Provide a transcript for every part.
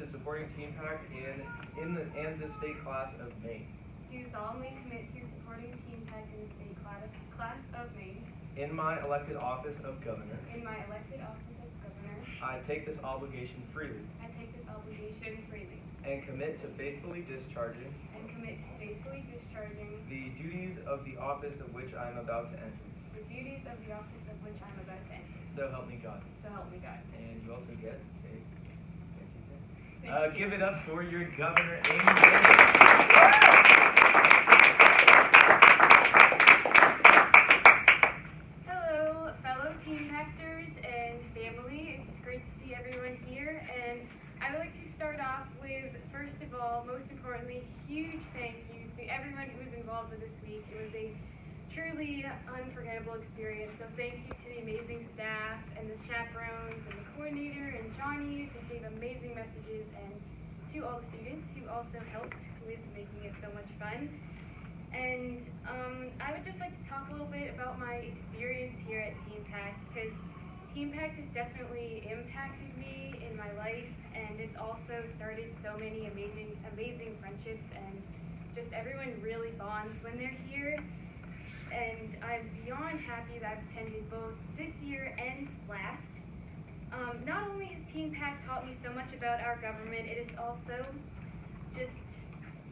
to supporting TeenPact and the state class of Maine. Do solemnly commit to supporting TeenPact in the state class of Maine. In my elected office of governor, In my elected office as governor, I take this obligation freely I take this obligation freely and commit to faithfully discharging and commit to faithfully discharging the duties of the office of which I am about to enter. the duties of the office of which I am about to enter. So help me God. So help me God. And you also get a fancy pen. Thank you. Give it up for your governor, Amy. Hello, fellow TeenPacters and family. It's great to see everyone here. And I would like to start off with, first of all, most importantly, huge thank yous to everyone who was involved with this week. It was a truly unforgettable experience. So thank you to the amazing staff and the chaperones and the coordinator and Johnny who gave amazing messages, and to all the students who also helped with making it so much fun. And I would just like to talk a little bit about my experience here at TeenPact, because TeenPact has definitely impacted me in my life, and it's also started so many amazing friendships, and just everyone really bonds when they're here. And I'm beyond happy that I've attended both this year and last. Not only has TeenPact taught me so much about our government, it has also just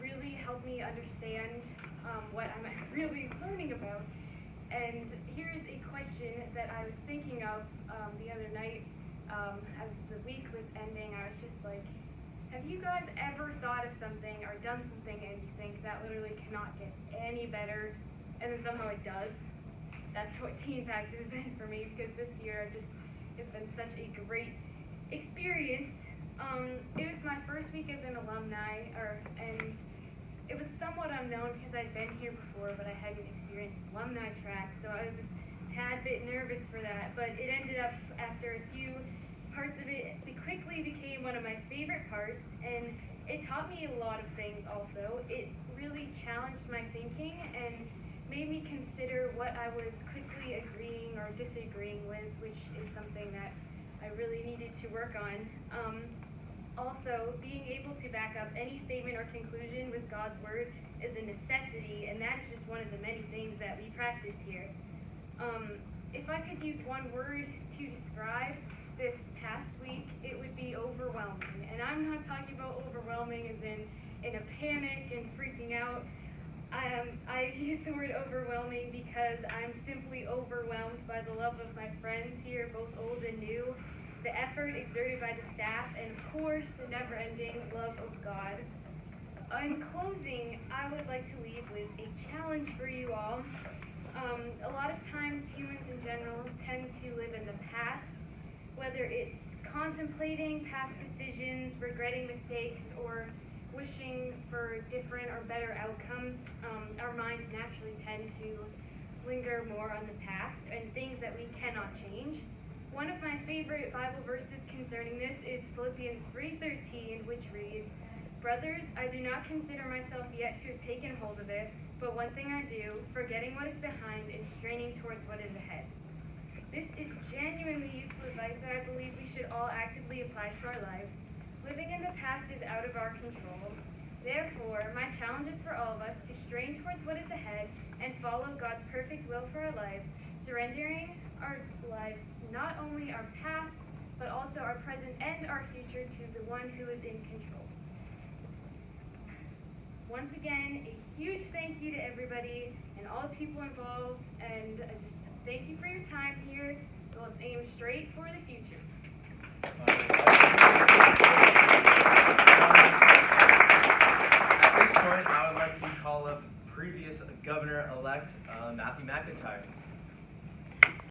really helped me understand what I'm really learning about. And here's a question that I was thinking of the other night as the week was ending. I was just like, have you guys ever thought of something or done something and you think that literally cannot get any better, and then somehow it does? That's what TeenPact has been for me, because this year it's been such a great experience. It was my first week as an alumni, and it was somewhat unknown because I'd been here before, but I hadn't experienced alumni track, so I was a tad bit nervous for that. But it ended up, after a few parts of it, it quickly became one of my favorite parts, and it taught me a lot of things also. It really challenged my thinking and made me consider what I was quickly agreeing or disagreeing with, which is something that I really needed to work on. Also, being able to back up any statement or conclusion with God's Word is a necessity, and that's just one of the many things that we practice here. If I could use one word to describe this past week, it would be overwhelming. And I'm not talking about overwhelming as in a panic and freaking out. I use the word overwhelming because I'm simply overwhelmed by the love of my friends here, both old and new, the effort exerted by the staff, and of course, the never-ending love of God. In closing, I would like to leave with a challenge for you all. A lot of times, humans in general tend to live in the past, whether it's contemplating past decisions, regretting mistakes, or wishing for different or better outcomes. Our minds naturally tend to linger more on the past and things that we cannot change. One of my favorite Bible verses concerning this is Philippians 3:13, which reads, "Brothers, I do not consider myself yet to have taken hold of it, but one thing I do, forgetting what is behind and straining towards what is ahead." This is genuinely useful advice that I believe we should all actively apply to our lives. Living in the past is out of our control. Therefore, my challenge is for all of us to strain towards what is ahead and follow God's perfect will for our lives, surrendering our lives, not only our past, but also our present and our future, to the one who is in control. Once again, a huge thank you to everybody and all the people involved, and just thank you for your time here. So let's aim straight for the future.